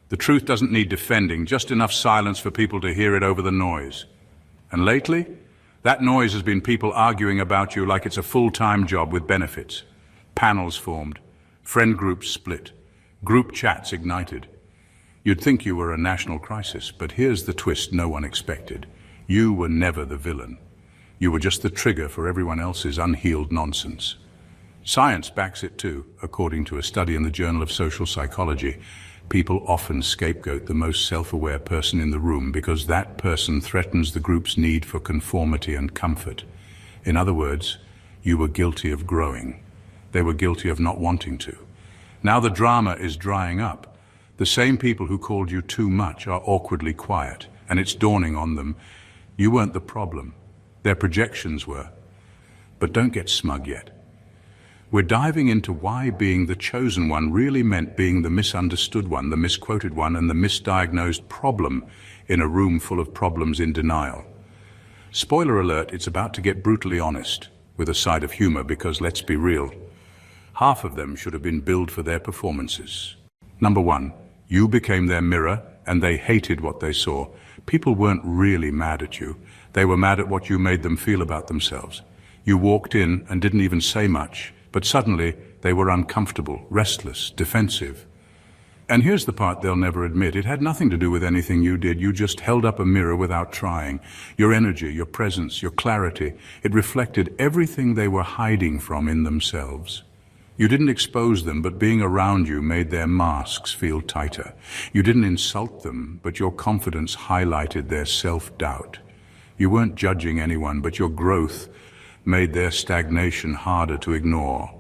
The truth doesn't need defending, just enough silence for people to hear it over the noise. And lately, that noise has been people arguing about you like it's a full-time job with benefits. Panels formed, friend groups split, group chats ignited. You'd think you were a national crisis, but here's the twist no one expected. You were never the villain. You were just the trigger for everyone else's unhealed nonsense. Science backs it too, according to a study in the Journal of Social Psychology. People often scapegoat the most self-aware person in the room because that person threatens the group's need for conformity and comfort. In other words, you were guilty of growing. They were guilty of not wanting to. Now the drama is drying up. The same people who called you too much are awkwardly quiet, and it's dawning on them, you weren't the problem. Their projections were. But don't get smug yet. We're diving into why being the chosen one really meant being the misunderstood one, the misquoted one, and the misdiagnosed problem in a room full of problems in denial. Spoiler alert, it's about to get brutally honest, with a side of humor, because let's be real, half of them should have been billed for their performances. Number one, you became their mirror, and they hated what they saw. People weren't really mad at you. They were mad at what you made them feel about themselves. You walked in and didn't even say much, but suddenly they were uncomfortable, restless, defensive. And here's the part they'll never admit. It had nothing to do with anything you did. You just held up a mirror without trying. Your energy, your presence, your clarity, it reflected everything they were hiding from in themselves. You didn't expose them, but being around you made their masks feel tighter. You didn't insult them, but your confidence highlighted their self-doubt. You weren't judging anyone, but your growth made their stagnation harder to ignore.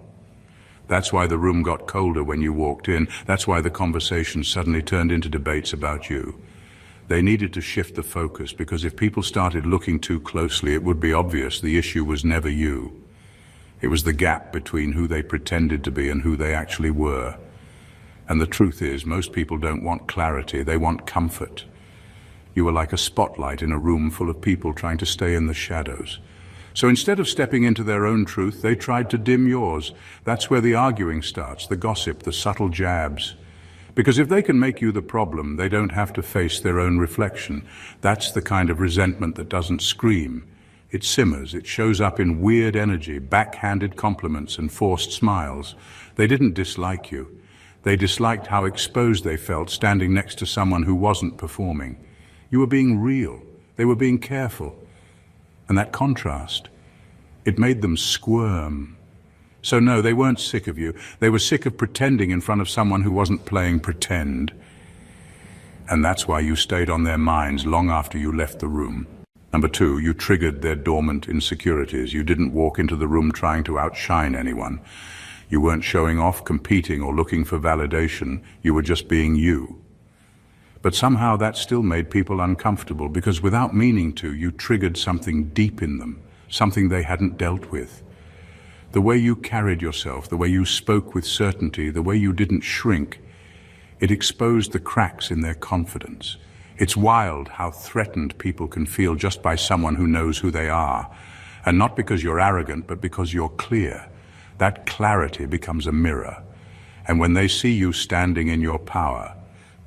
That's why the room got colder when you walked in. That's why the conversation suddenly turned into debates about you. They needed to shift the focus, because if people started looking too closely, it would be obvious the issue was never you. It was the gap between who they pretended to be and who they actually were. And the truth is, most people don't want clarity, they want comfort. You were like a spotlight in a room full of people trying to stay in the shadows. So instead of stepping into their own truth, they tried to dim yours. That's where the arguing starts, the gossip, the subtle jabs. Because if they can make you the problem, they don't have to face their own reflection. That's the kind of resentment that doesn't scream. It simmers, it shows up in weird energy, backhanded compliments and forced smiles. They didn't dislike you. They disliked how exposed they felt standing next to someone who wasn't performing. You were being real. They were being careful. And that contrast, it made them squirm. So no, they weren't sick of you. They were sick of pretending in front of someone who wasn't playing pretend. And that's why you stayed on their minds long after you left the room. Number two, you triggered their dormant insecurities. You didn't walk into the room trying to outshine anyone. You weren't showing off, competing, or looking for validation. You were just being you. But somehow that still made people uncomfortable, because without meaning to, you triggered something deep in them, something they hadn't dealt with. The way you carried yourself, the way you spoke with certainty, the way you didn't shrink, it exposed the cracks in their confidence. It's wild how threatened people can feel just by someone who knows who they are. And not because you're arrogant, but because you're clear. That clarity becomes a mirror. And when they see you standing in your power,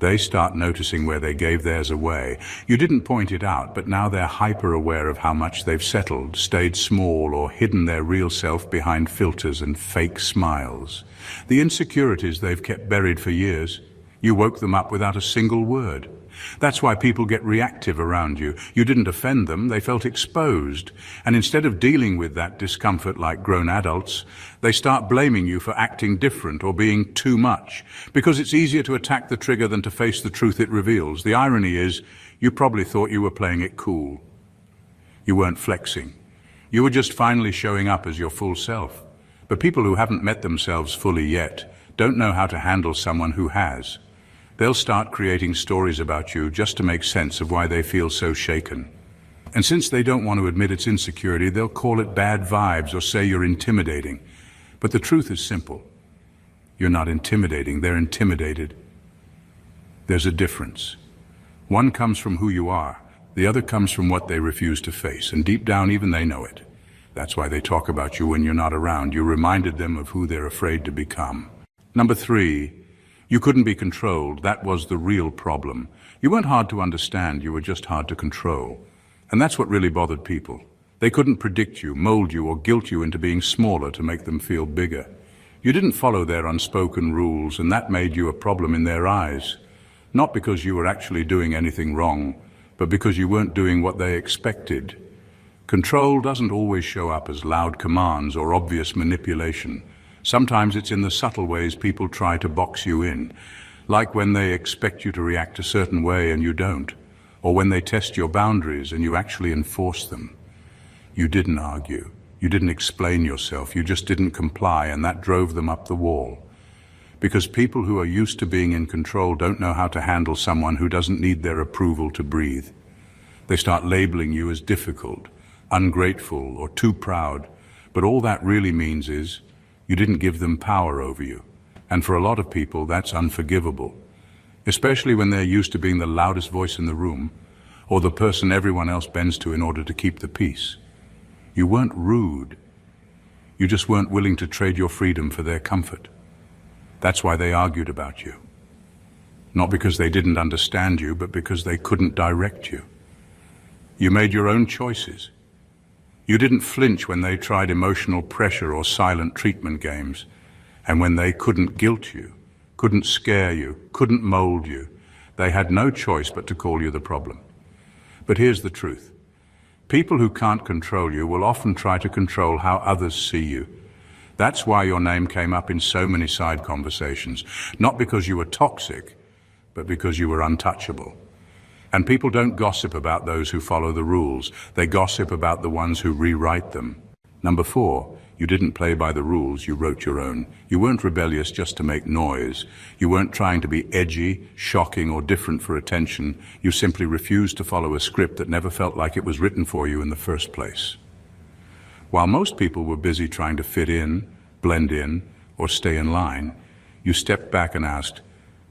they start noticing where they gave theirs away. You didn't point it out, but now they're hyper-aware of how much they've settled, stayed small, or hidden their real self behind filters and fake smiles. The insecurities they've kept buried for years, you woke them up without a single word. That's why people get reactive around you. You didn't offend them, they felt exposed. And instead of dealing with that discomfort like grown adults, they start blaming you for acting different or being too much. Because it's easier to attack the trigger than to face the truth it reveals. The irony is, you probably thought you were playing it cool. You weren't flexing. You were just finally showing up as your full self. But people who haven't met themselves fully yet don't know how to handle someone who has. They'll start creating stories about you just to make sense of why they feel so shaken. And since they don't want to admit it's insecurity, they'll call it bad vibes or say you're intimidating. But the truth is simple. You're not intimidating, they're intimidated. There's a difference. One comes from who you are, the other comes from what they refuse to face, and deep down even they know it. That's why they talk about you when you're not around. You reminded them of who they're afraid to become. Number three, You couldn't be controlled. That was the real problem. You weren't hard to understand, you were just hard to control. And that's what really bothered people. They couldn't predict you, mold you, or guilt you into being smaller to make them feel bigger. You didn't follow their unspoken rules, and that made you a problem in their eyes. Not because you were actually doing anything wrong, but because you weren't doing what they expected. Control doesn't always show up as loud commands or obvious manipulation. Sometimes it's in the subtle ways people try to box you in, like when they expect you to react a certain way and you don't, or when they test your boundaries and you actually enforce them. You didn't argue. You didn't explain yourself. You just didn't comply, and that drove them up the wall. Because people who are used to being in control don't know how to handle someone who doesn't need their approval to breathe. They start labeling you as difficult, ungrateful, or too proud, but all that really means is you didn't give them power over you. And for a lot of people, that's unforgivable, especially when they're used to being the loudest voice in the room or the person everyone else bends to in order to keep the peace. You weren't rude. You just weren't willing to trade your freedom for their comfort. That's why they argued about you. Not because they didn't understand you, but because they couldn't direct you. You made your own choices. You didn't flinch when they tried emotional pressure or silent treatment games. And when they couldn't guilt you, couldn't scare you, couldn't mold you, they had no choice but to call you the problem. But here's the truth. People who can't control you will often try to control how others see you. That's why your name came up in so many side conversations, not because you were toxic, but because you were untouchable. And people don't gossip about those who follow the rules. They gossip about the ones who rewrite them. Number 4, you didn't play by the rules, you wrote your own. You weren't rebellious just to make noise. You weren't trying to be edgy, shocking, or different for attention. You simply refused to follow a script that never felt like it was written for you in the first place. While most people were busy trying to fit in, blend in, or stay in line, you stepped back and asked,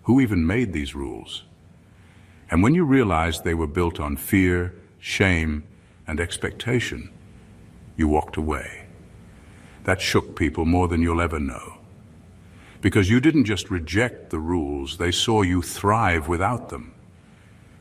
who even made these rules? And when you realized they were built on fear, shame, and expectation, you walked away. That shook people more than you'll ever know. Because you didn't just reject the rules, they saw you thrive without them.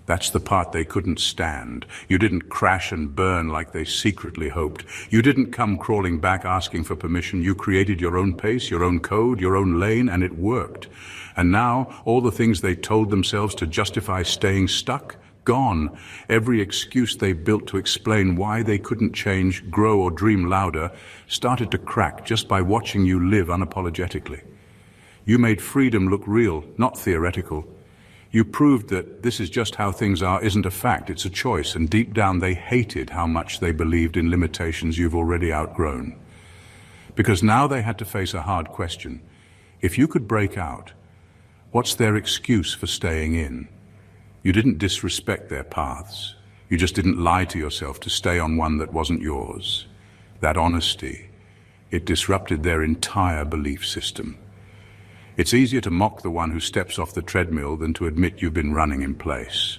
That's the part they couldn't stand. You didn't crash and burn like they secretly hoped. You didn't come crawling back asking for permission. You created your own pace, your own code, your own lane, and it worked. And now, all the things they told themselves to justify staying stuck, gone. Every excuse they built to explain why they couldn't change, grow, or dream louder started to crack just by watching you live unapologetically. You made freedom look real, not theoretical. You proved that this is just how things are isn't a fact, it's a choice, and deep down they hated how much they believed in limitations you've already outgrown. Because now they had to face a hard question. If you could break out, what's their excuse for staying in? You didn't disrespect their paths. You just didn't lie to yourself to stay on one that wasn't yours. That honesty, it disrupted their entire belief system. It's easier to mock the one who steps off the treadmill than to admit you've been running in place.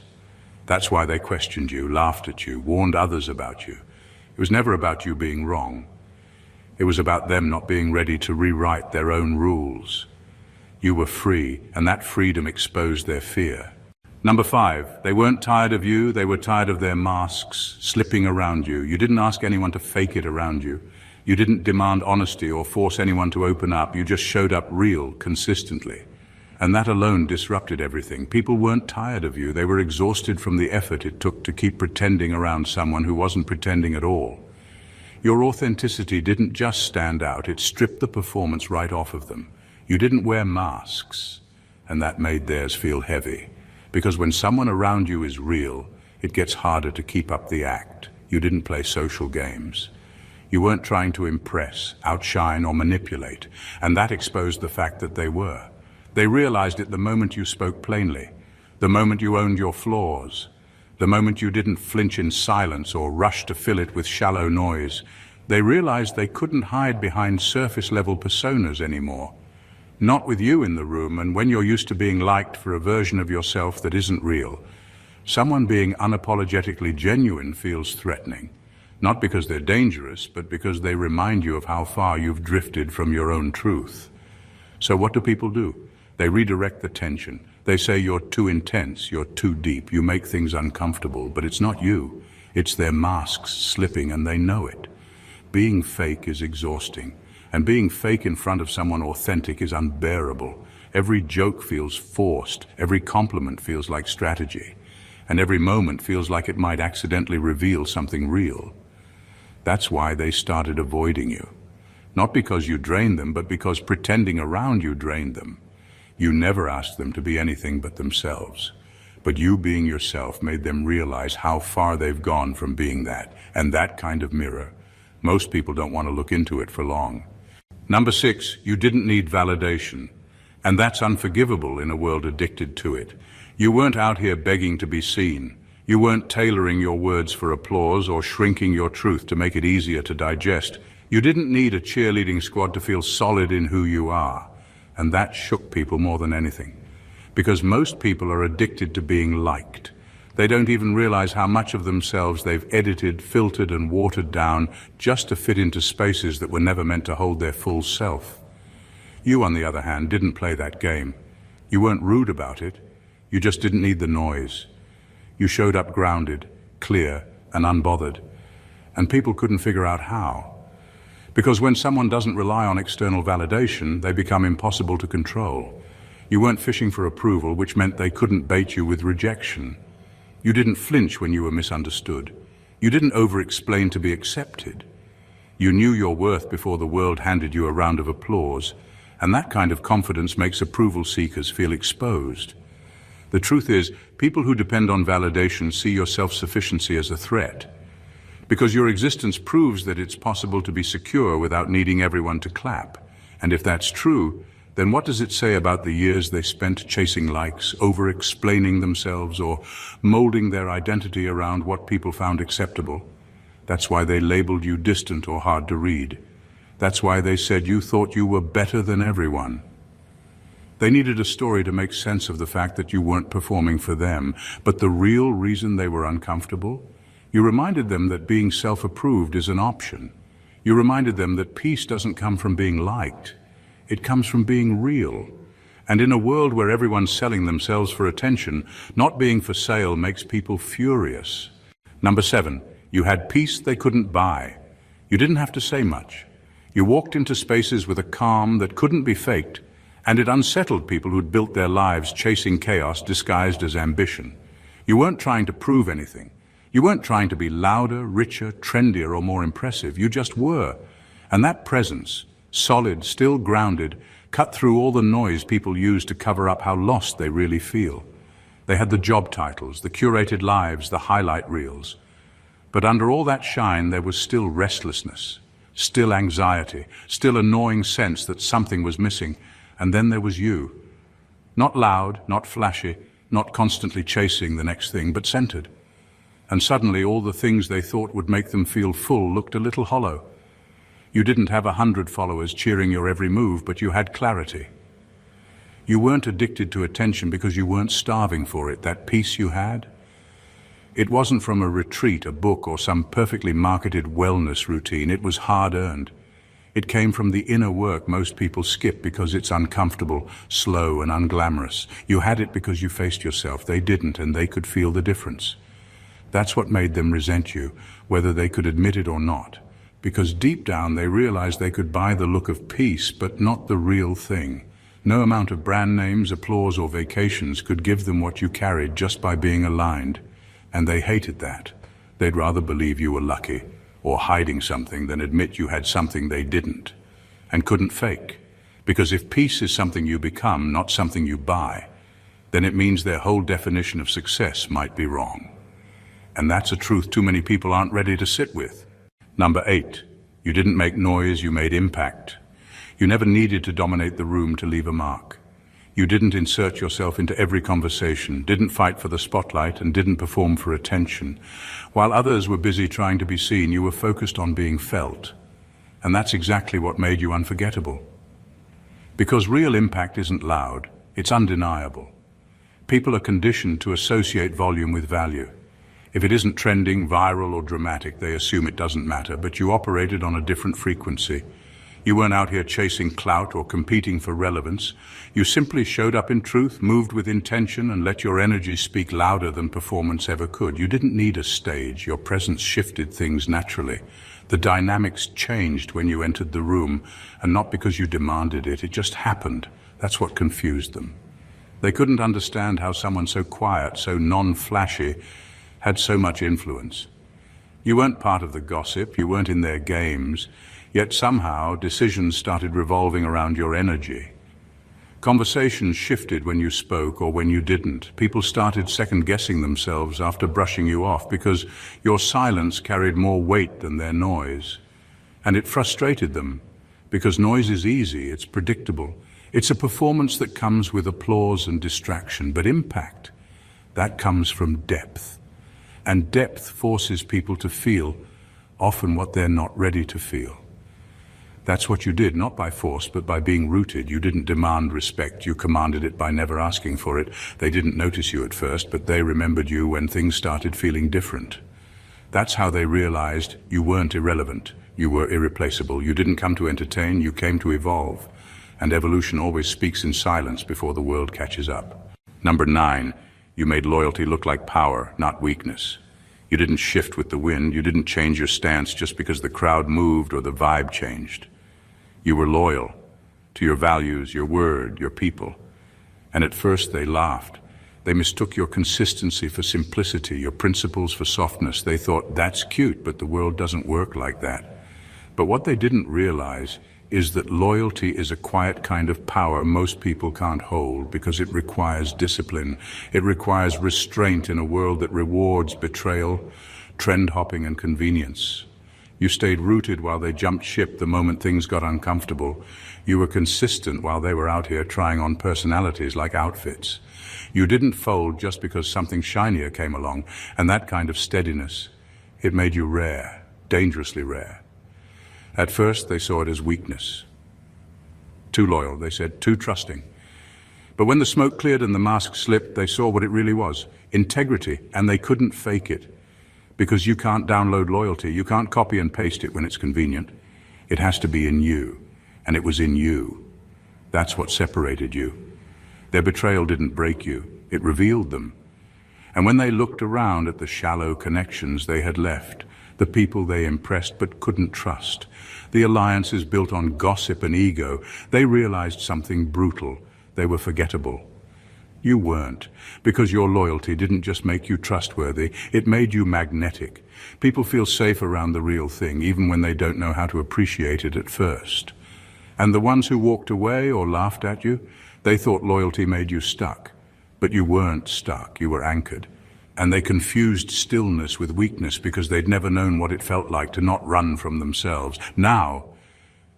That's why they questioned you, laughed at you, warned others about you. It was never about you being wrong. It was about them not being ready to rewrite their own rules. You were free, and that freedom exposed their fear. Number 5, they weren't tired of you, they were tired of their masks slipping around you. You didn't ask anyone to fake it around you. You didn't demand honesty or force anyone to open up. You just showed up real, consistently. And that alone disrupted everything. People weren't tired of you. They were exhausted from the effort it took to keep pretending around someone who wasn't pretending at all. Your authenticity didn't just stand out. It stripped the performance right off of them. You didn't wear masks, and that made theirs feel heavy. Because when someone around you is real, it gets harder to keep up the act. You didn't play social games. You weren't trying to impress, outshine, or manipulate, and that exposed the fact that they were. They realized it the moment you spoke plainly, the moment you owned your flaws, the moment you didn't flinch in silence or rush to fill it with shallow noise. They realized they couldn't hide behind surface-level personas anymore. Not with you in the room, and when you're used to being liked for a version of yourself that isn't real. Someone being unapologetically genuine feels threatening. Not because they're dangerous, but because they remind you of how far you've drifted from your own truth. So what do people do? They redirect the tension. They say you're too intense, you're too deep, you make things uncomfortable, but it's not you. It's their masks slipping and they know it. Being fake is exhausting, and being fake in front of someone authentic is unbearable. Every joke feels forced, every compliment feels like strategy, and every moment feels like it might accidentally reveal something real. That's why they started avoiding you. Not because you drained them, but because pretending around you drained them. You never asked them to be anything but themselves. But you being yourself made them realize how far they've gone from being that, and that kind of mirror. Most people don't want to look into it for long. Number 6, you didn't need validation. And that's unforgivable in a world addicted to it. You weren't out here begging to be seen. You weren't tailoring your words for applause or shrinking your truth to make it easier to digest. You didn't need a cheerleading squad to feel solid in who you are. And that shook people more than anything. Because most people are addicted to being liked. They don't even realize how much of themselves they've edited, filtered, and watered down just to fit into spaces that were never meant to hold their full self. You, on the other hand, didn't play that game. You weren't rude about it. You just didn't need the noise. You showed up grounded, clear, and unbothered. And people couldn't figure out how. Because when someone doesn't rely on external validation, they become impossible to control. You weren't fishing for approval, which meant they couldn't bait you with rejection. You didn't flinch when you were misunderstood. You didn't over-explain to be accepted. You knew your worth before the world handed you a round of applause, and that kind of confidence makes approval seekers feel exposed. The truth is, people who depend on validation see your self-sufficiency as a threat, because your existence proves that it's possible to be secure without needing everyone to clap. And if that's true, then what does it say about the years they spent chasing likes, over-explaining themselves, or molding their identity around what people found acceptable? That's why they labeled you distant or hard to read. That's why they said you thought you were better than everyone. They needed a story to make sense of the fact that you weren't performing for them, but the real reason they were uncomfortable? You reminded them that being self-approved is an option. You reminded them that peace doesn't come from being liked. It comes from being real. And in a world where everyone's selling themselves for attention, not being for sale makes people furious. Number 7, you had peace they couldn't buy. You didn't have to say much. You walked into spaces with a calm that couldn't be faked, and it unsettled people who'd built their lives chasing chaos disguised as ambition. You weren't trying to prove anything. You weren't trying to be louder, richer, trendier, or more impressive. You just were. And that presence, solid, still grounded, cut through all the noise people use to cover up how lost they really feel. They had the job titles, the curated lives, the highlight reels. But under all that shine, there was still restlessness, still anxiety, still a gnawing sense that something was missing. And then there was you. Not loud, not flashy, not constantly chasing the next thing, but centered. And suddenly all the things they thought would make them feel full looked a little hollow. You didn't have 100 followers cheering your every move, but you had clarity. You weren't addicted to attention because you weren't starving for it. That peace you had, it wasn't from a retreat, a book, or some perfectly marketed wellness routine. It was hard-earned. It came from the inner work most people skip because it's uncomfortable, slow, and unglamorous. You had it because you faced yourself. They didn't, and they could feel the difference. That's what made them resent you, whether they could admit it or not. Because deep down they realized they could buy the look of peace, but not the real thing. No amount of brand names, applause, or vacations could give them what you carried just by being aligned. And they hated that. They'd rather believe you were lucky or hiding something than admit you had something they didn't and couldn't fake. Because if peace is something you become, not something you buy, then it means their whole definition of success might be wrong. And that's a truth too many people aren't ready to sit with. Number 8, you didn't make noise, you made impact. You never needed to dominate the room to leave a mark. You didn't insert yourself into every conversation, didn't fight for the spotlight, and didn't perform for attention. While others were busy trying to be seen, you were focused on being felt. And that's exactly what made you unforgettable. Because real impact isn't loud, it's undeniable. People are conditioned to associate volume with value. If it isn't trending, viral, or dramatic, they assume it doesn't matter, but you operated on a different frequency. You weren't out here chasing clout or competing for relevance. You simply showed up in truth, moved with intention, and let your energy speak louder than performance ever could. You didn't need a stage. Your presence shifted things naturally. The dynamics changed when you entered the room, and not because you demanded it. It just happened. That's what confused them. They couldn't understand how someone so quiet, so non-flashy, had so much influence. You weren't part of the gossip, you weren't in their games, yet somehow decisions started revolving around your energy. Conversations shifted when you spoke or when you didn't. People started second-guessing themselves after brushing you off because your silence carried more weight than their noise. And it frustrated them, because noise is easy, it's predictable. It's a performance that comes with applause and distraction, but impact, that comes from depth. And depth forces people to feel, often what they're not ready to feel. That's what you did, not by force, but by being rooted. You didn't demand respect, you commanded it by never asking for it. They didn't notice you at first, but they remembered you when things started feeling different. That's how they realized you weren't irrelevant, you were irreplaceable. You didn't come to entertain, you came to evolve. And evolution always speaks in silence before the world catches up. Number 9, you made loyalty look like power, not weakness. You didn't shift with the wind, you didn't change your stance just because the crowd moved or the vibe changed. You were loyal to your values, your word, your people. And at first they laughed. They mistook your consistency for simplicity, your principles for softness. They thought, that's cute, but the world doesn't work like that. But what they didn't realize is that loyalty is a quiet kind of power most people can't hold because it requires discipline. It requires restraint in a world that rewards betrayal, trend hopping, and convenience. You stayed rooted while they jumped ship the moment things got uncomfortable. You were consistent while they were out here trying on personalities like outfits. You didn't fold just because something shinier came along, and that kind of steadiness, it made you rare, dangerously rare. At first, they saw it as weakness. Too loyal, they said, too trusting. But when the smoke cleared and the mask slipped, they saw what it really was, integrity, and they couldn't fake it. Because you can't download loyalty, you can't copy and paste it when it's convenient. It has to be in you, and it was in you. That's what separated you. Their betrayal didn't break you, it revealed them. And when they looked around at the shallow connections they had left, the people they impressed but couldn't trust, the alliances built on gossip and ego, they realized something brutal. They were forgettable. You weren't, because your loyalty didn't just make you trustworthy, it made you magnetic. People feel safe around the real thing, even when they don't know how to appreciate it at first. And the ones who walked away or laughed at you, they thought loyalty made you stuck. But you weren't stuck, you were anchored. And they confused stillness with weakness because they'd never known what it felt like to not run from themselves. Now,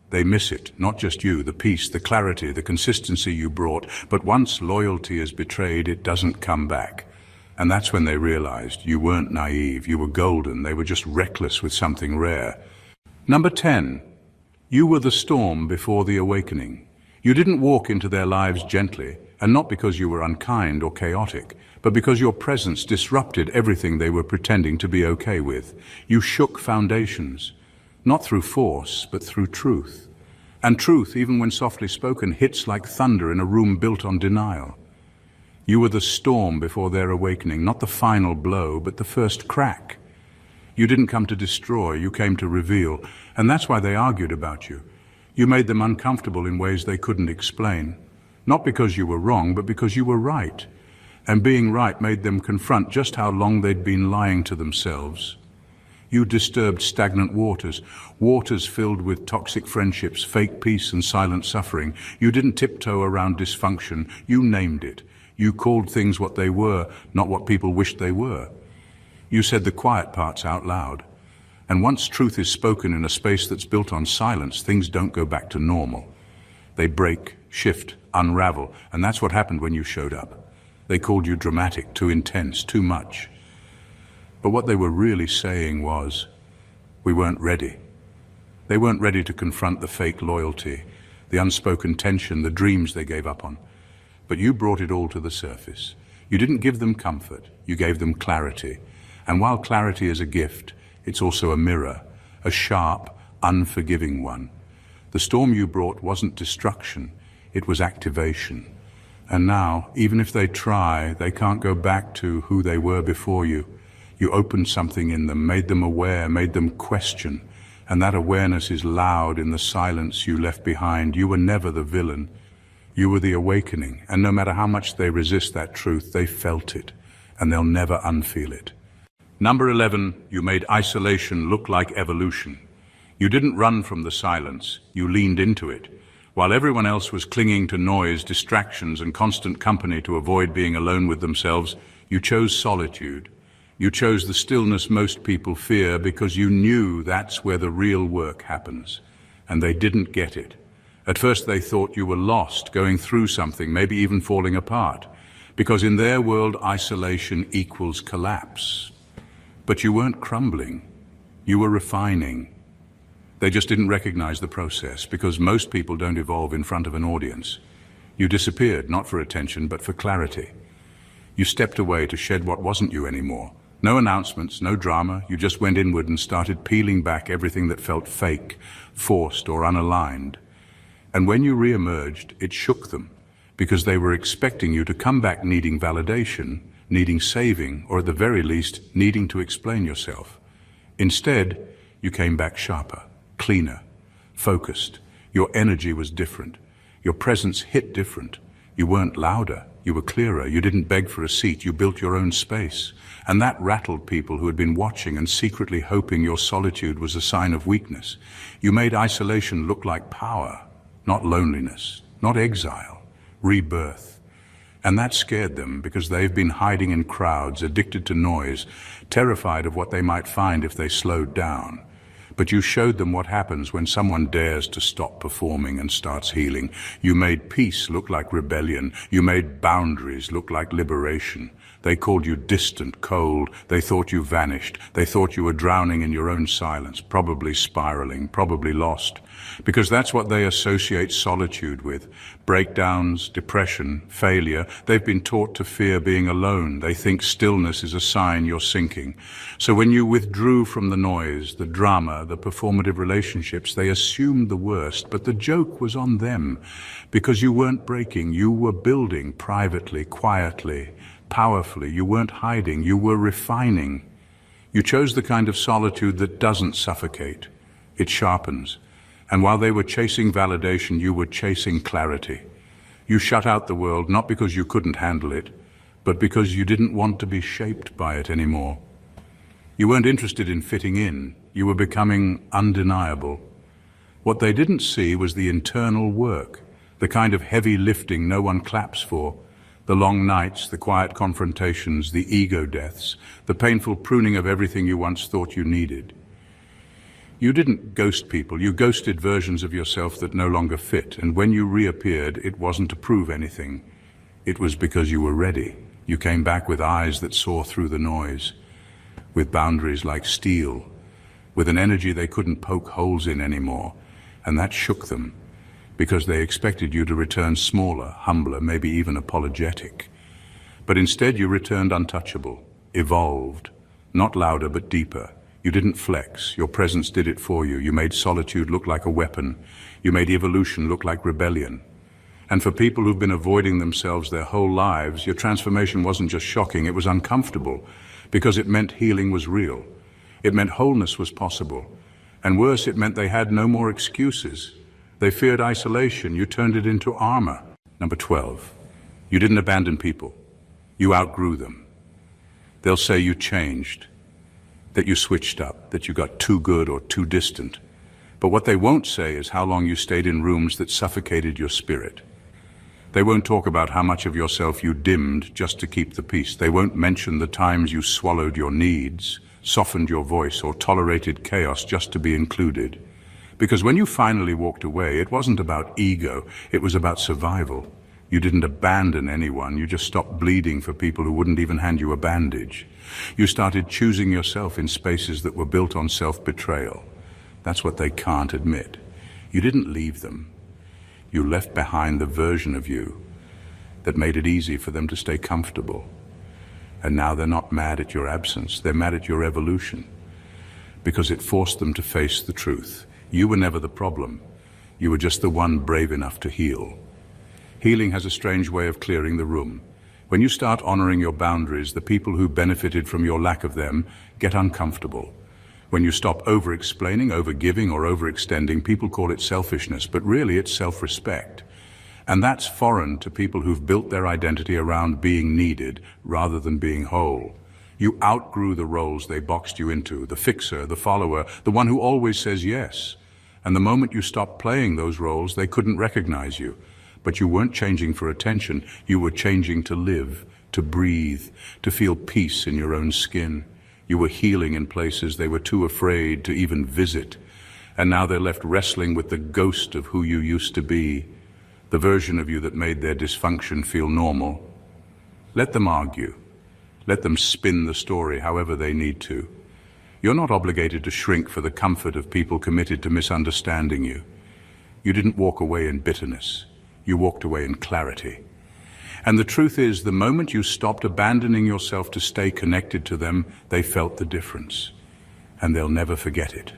they miss it, not just you, the peace, the clarity, the consistency you brought. But once loyalty is betrayed, it doesn't come back. And that's when they realized you weren't naive, you were golden, they were just reckless with something rare. Number 10, you were the storm before the awakening. You didn't walk into their lives gently, and not because you were unkind or chaotic, but because your presence disrupted everything they were pretending to be okay with. You shook foundations. Not through force, but through truth. And truth, even when softly spoken, hits like thunder in a room built on denial. You were the storm before their awakening, not the final blow, but the first crack. You didn't come to destroy, you came to reveal, and that's why they argued about you. You made them uncomfortable in ways they couldn't explain. Not because you were wrong, but because you were right. And being right made them confront just how long they'd been lying to themselves. You disturbed stagnant waters, waters filled with toxic friendships, fake peace and silent suffering. You didn't tiptoe around dysfunction, you named it. You called things what they were, not what people wished they were. You said the quiet parts out loud. And once truth is spoken in a space that's built on silence, things don't go back to normal. They break, shift, unravel, and that's what happened when you showed up. They called you dramatic, too intense, too much. But what they were really saying was, we weren't ready. They weren't ready to confront the fake loyalty, the unspoken tension, the dreams they gave up on. But you brought it all to the surface. You didn't give them comfort, you gave them clarity. And while clarity is a gift, it's also a mirror, a sharp, unforgiving one. The storm you brought wasn't destruction, it was activation. And now, even if they try, they can't go back to who they were before you. You opened something in them, made them aware, made them question. And that awareness is loud in the silence you left behind. You were never the villain. You were the awakening. And no matter how much they resist that truth, they felt it. And they'll never unfeel it. Number 11, you made isolation look like evolution. You didn't run from the silence, you leaned into it. While everyone else was clinging to noise, distractions, and constant company to avoid being alone with themselves, you chose solitude. You chose the stillness most people fear because you knew that's where the real work happens. And they didn't get it. At first they thought you were lost, going through something, maybe even falling apart. Because in their world, isolation equals collapse. But you weren't crumbling. You were refining. They just didn't recognize the process, because most people don't evolve in front of an audience. You disappeared, not for attention, but for clarity. You stepped away to shed what wasn't you anymore. No announcements, no drama. You just went inward and started peeling back everything that felt fake, forced, or unaligned. And when you re-emerged, it shook them, because they were expecting you to come back needing validation, needing saving, or at the very least, needing to explain yourself. Instead, you came back sharper, cleaner, focused. Your energy was different. Your presence hit different. You weren't louder, you were clearer. You didn't beg for a seat, you built your own space. And that rattled people who had been watching and secretly hoping your solitude was a sign of weakness. You made isolation look like power, not loneliness, not exile, rebirth. And that scared them because they've been hiding in crowds, addicted to noise, terrified of what they might find if they slowed down. But you showed them what happens when someone dares to stop performing and starts healing. You made peace look like rebellion. You made boundaries look like liberation. They called you distant, cold. They thought you vanished. They thought you were drowning in your own silence, probably spiraling, probably lost. Because that's what they associate solitude with. Breakdowns, depression, failure. They've been taught to fear being alone. They think stillness is a sign you're sinking. So when you withdrew from the noise, the drama, the performative relationships, they assumed the worst, but the joke was on them. Because you weren't breaking, you were building privately, quietly, powerfully. You weren't hiding, you were refining. You chose the kind of solitude that doesn't suffocate. It sharpens. And while they were chasing validation, you were chasing clarity. You shut out the world not because you couldn't handle it, but because you didn't want to be shaped by it anymore. You weren't interested in fitting in. You were becoming undeniable. What they didn't see was the internal work, the kind of heavy lifting no one claps for, the long nights, the quiet confrontations, the ego deaths, the painful pruning of everything you once thought you needed. You didn't ghost people, you ghosted versions of yourself that no longer fit, and when you reappeared, it wasn't to prove anything. It was because you were ready. You came back with eyes that saw through the noise, with boundaries like steel, with an energy they couldn't poke holes in anymore, and that shook them, because they expected you to return smaller, humbler, maybe even apologetic. But instead you returned untouchable, evolved, not louder but deeper. You didn't flex, your presence did it for you. You made solitude look like a weapon. You made evolution look like rebellion. And for people who've been avoiding themselves their whole lives, your transformation wasn't just shocking, it was uncomfortable, because it meant healing was real. It meant wholeness was possible. And worse, it meant they had no more excuses. They feared isolation. You turned it into armor. Number 12, you didn't abandon people. You outgrew them. They'll say you changed, that you switched up, that you got too good or too distant. But what they won't say is how long you stayed in rooms that suffocated your spirit. They won't talk about how much of yourself you dimmed just to keep the peace. They won't mention the times you swallowed your needs, softened your voice, or tolerated chaos just to be included. Because when you finally walked away, it wasn't about ego, it was about survival. You didn't abandon anyone, you just stopped bleeding for people who wouldn't even hand you a bandage. You started choosing yourself in spaces that were built on self-betrayal. That's what they can't admit. You didn't leave them. You left behind the version of you that made it easy for them to stay comfortable. And now they're not mad at your absence, they're mad at your evolution. Because it forced them to face the truth. You were never the problem. You were just the one brave enough to heal. Healing has a strange way of clearing the room. When you start honoring your boundaries, the people who benefited from your lack of them get uncomfortable. When you stop over-explaining, over-giving, or overextending, people call it selfishness, but really it's self-respect. And that's foreign to people who've built their identity around being needed rather than being whole. You outgrew the roles they boxed you into, the fixer, the follower, the one who always says yes. And the moment you stopped playing those roles, they couldn't recognize you. But you weren't changing for attention, you were changing to live, to breathe, to feel peace in your own skin. You were healing in places they were too afraid to even visit. And now they're left wrestling with the ghost of who you used to be, the version of you that made their dysfunction feel normal. Let them argue. Let them spin the story however they need to. You're not obligated to shrink for the comfort of people committed to misunderstanding you. You didn't walk away in bitterness. You walked away in clarity. And the truth is, the moment you stopped abandoning yourself to stay connected to them, they felt the difference. And they'll never forget it.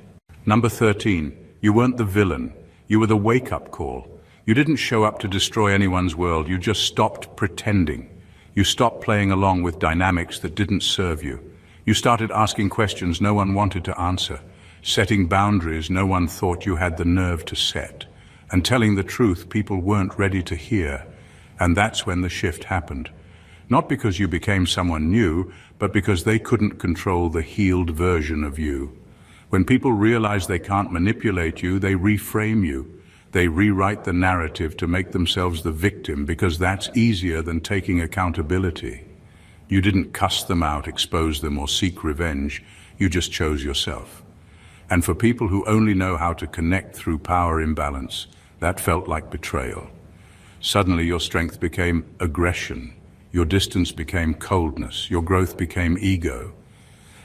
Number 13, you weren't the villain. You were the wake-up call. You didn't show up to destroy anyone's world. You just stopped pretending. You stopped playing along with dynamics that didn't serve you. You started asking questions no one wanted to answer, setting boundaries no one thought you had the nerve to set, and telling the truth people weren't ready to hear. And that's when the shift happened. Not because you became someone new, but because they couldn't control the healed version of you. When people realize they can't manipulate you, they reframe you. They rewrite the narrative to make themselves the victim because that's easier than taking accountability. You didn't cuss them out, expose them, or seek revenge. You just chose yourself. And for people who only know how to connect through power imbalance, that felt like betrayal. Suddenly your strength became aggression. Your distance became coldness. Your growth became ego.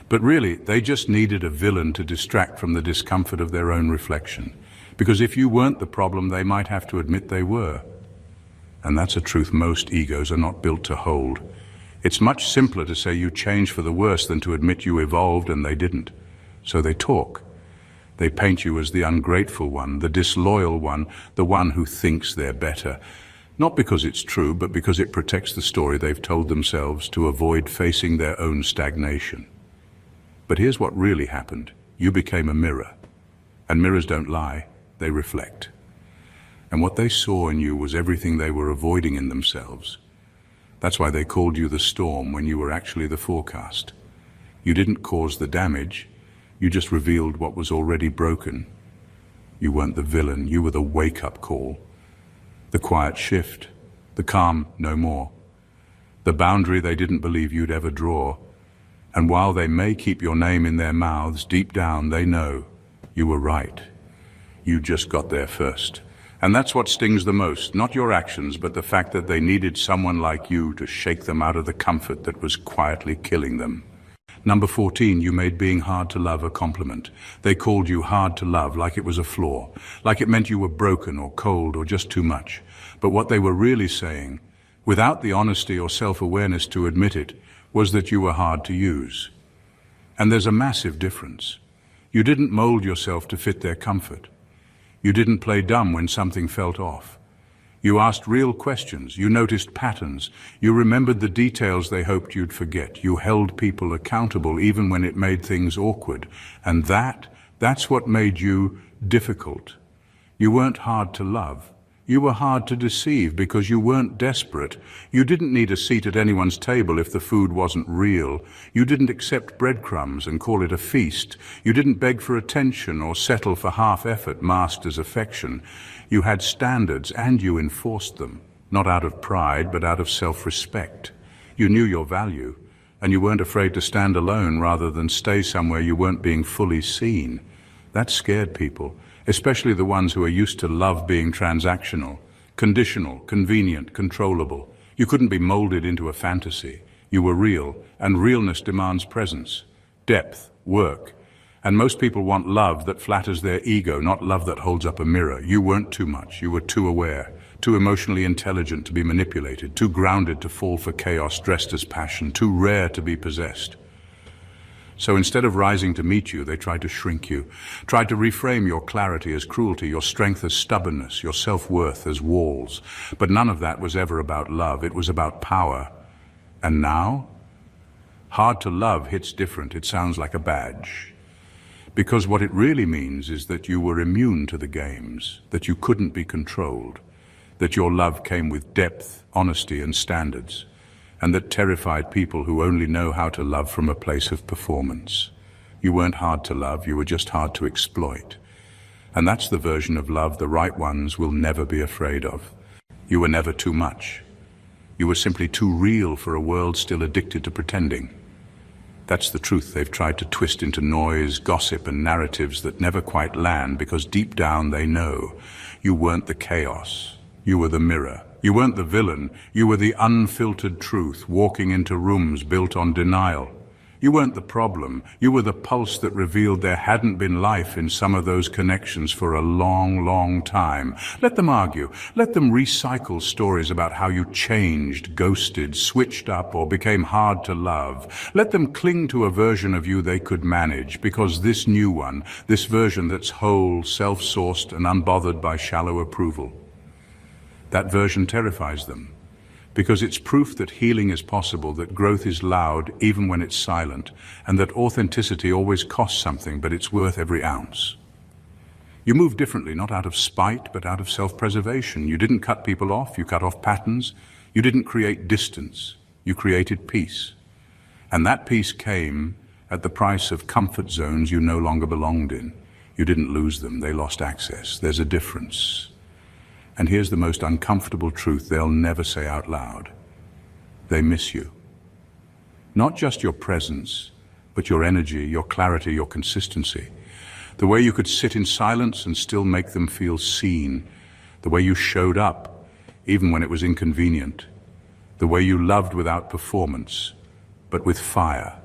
But really, they just needed a villain to distract from the discomfort of their own reflection. Because if you weren't the problem, they might have to admit they were. And that's a truth most egos are not built to hold. It's much simpler to say you changed for the worse than to admit you evolved and they didn't. So they talk. They paint you as the ungrateful one, the disloyal one, the one who thinks they're better. Not because it's true, but because it protects the story they've told themselves to avoid facing their own stagnation. But here's what really happened. You became a mirror. And mirrors don't lie. They reflect. And what they saw in you was everything they were avoiding in themselves. That's why they called you the storm when you were actually the forecast. You didn't cause the damage, you just revealed what was already broken. You weren't the villain, you were the wake-up call. The quiet shift, the calm no more. The boundary they didn't believe you'd ever draw. And while they may keep your name in their mouths, deep down they know you were right. You just got there first. And that's what stings the most, not your actions, but the fact that they needed someone like you to shake them out of the comfort that was quietly killing them. Number 14, you made being hard to love a compliment. They called you hard to love like it was a flaw, like it meant you were broken or cold or just too much. But what they were really saying, without the honesty or self-awareness to admit it, was that you were hard to use. And there's a massive difference. You didn't mold yourself to fit their comfort. You didn't play dumb when something felt off. You asked real questions. You noticed patterns. You remembered the details they hoped you'd forget. You held people accountable even when it made things awkward. And that's what made you difficult. You weren't hard to love. You were hard to deceive because you weren't desperate. You didn't need a seat at anyone's table if the food wasn't real. You didn't accept breadcrumbs and call it a feast. You didn't beg for attention or settle for half effort masked as affection. You had standards and you enforced them, not out of pride but out of self-respect. You knew your value and you weren't afraid to stand alone rather than stay somewhere you weren't being fully seen. That scared people. Especially the ones who are used to love being transactional, conditional, convenient, controllable. You couldn't be molded into a fantasy. You were real, and realness demands presence, depth, work. And most people want love that flatters their ego, not love that holds up a mirror. You weren't too much. You were too aware, too emotionally intelligent to be manipulated, too grounded to fall for chaos dressed as passion, too rare to be possessed. So instead of rising to meet you, they tried to shrink you, tried to reframe your clarity as cruelty, your strength as stubbornness, your self-worth as walls. But none of that was ever about love. It was about power. And now? Hard to love hits different. It sounds like a badge. Because what it really means is that you were immune to the games, that you couldn't be controlled, that your love came with depth, honesty, and standards, and that terrified people who only know how to love from a place of performance. You weren't hard to love, you were just hard to exploit. And that's the version of love the right ones will never be afraid of. You were never too much. You were simply too real for a world still addicted to pretending. That's the truth they've tried to twist into noise, gossip, and narratives that never quite land, because deep down they know you weren't the chaos. You were the mirror. You weren't the villain. You were the unfiltered truth, walking into rooms built on denial. You weren't the problem. You were the pulse that revealed there hadn't been life in some of those connections for a long, long time. Let them argue. Let them recycle stories about how you changed, ghosted, switched up, or became hard to love. Let them cling to a version of you they could manage, because this new one, this version that's whole, self-sourced, and unbothered by shallow approval, that version terrifies them. Because it's proof that healing is possible, that growth is loud even when it's silent, and that authenticity always costs something, but it's worth every ounce. You move differently, not out of spite, but out of self-preservation. You didn't cut people off, you cut off patterns. You didn't create distance, you created peace. And that peace came at the price of comfort zones you no longer belonged in. You didn't lose them, they lost access. There's a difference. And here's the most uncomfortable truth they'll never say out loud. They miss you. Not just your presence, but your energy, your clarity, your consistency. The way you could sit in silence and still make them feel seen. The way you showed up, even when it was inconvenient. The way you loved without performance, but with fire.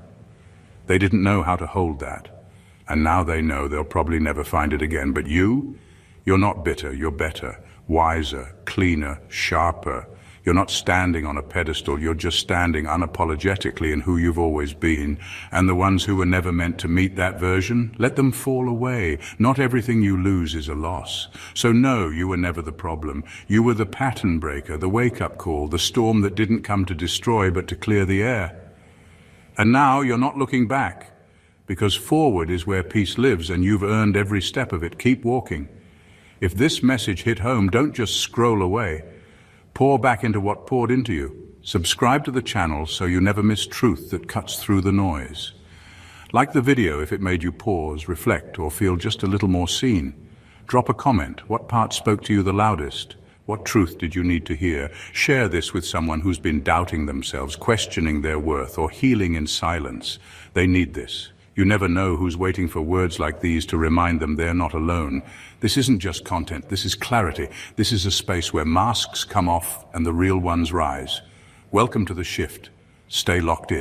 They didn't know how to hold that. And now they know they'll probably never find it again. But you're not bitter, you're better. Wiser, cleaner, sharper. You're not standing on a pedestal, you're just standing unapologetically in who you've always been. And the ones who were never meant to meet that version, let them fall away. Not everything you lose is a loss. So no, you were never the problem. You were the pattern breaker, the wake-up call, the storm that didn't come to destroy but to clear the air. And now you're not looking back, because forward is where peace lives, and you've earned every step of it. Keep walking. If this message hit home, don't just scroll away. Pour back into what poured into you. Subscribe to the channel so you never miss truth that cuts through the noise. Like the video if it made you pause, reflect, or feel just a little more seen. Drop a comment. What part spoke to you the loudest? What truth did you need to hear? Share this with someone who's been doubting themselves, questioning their worth, or healing in silence. They need this. You never know who's waiting for words like these to remind them they're not alone. This isn't just content, this is clarity. This is a space where masks come off and the real ones rise. Welcome to the shift. Stay locked in.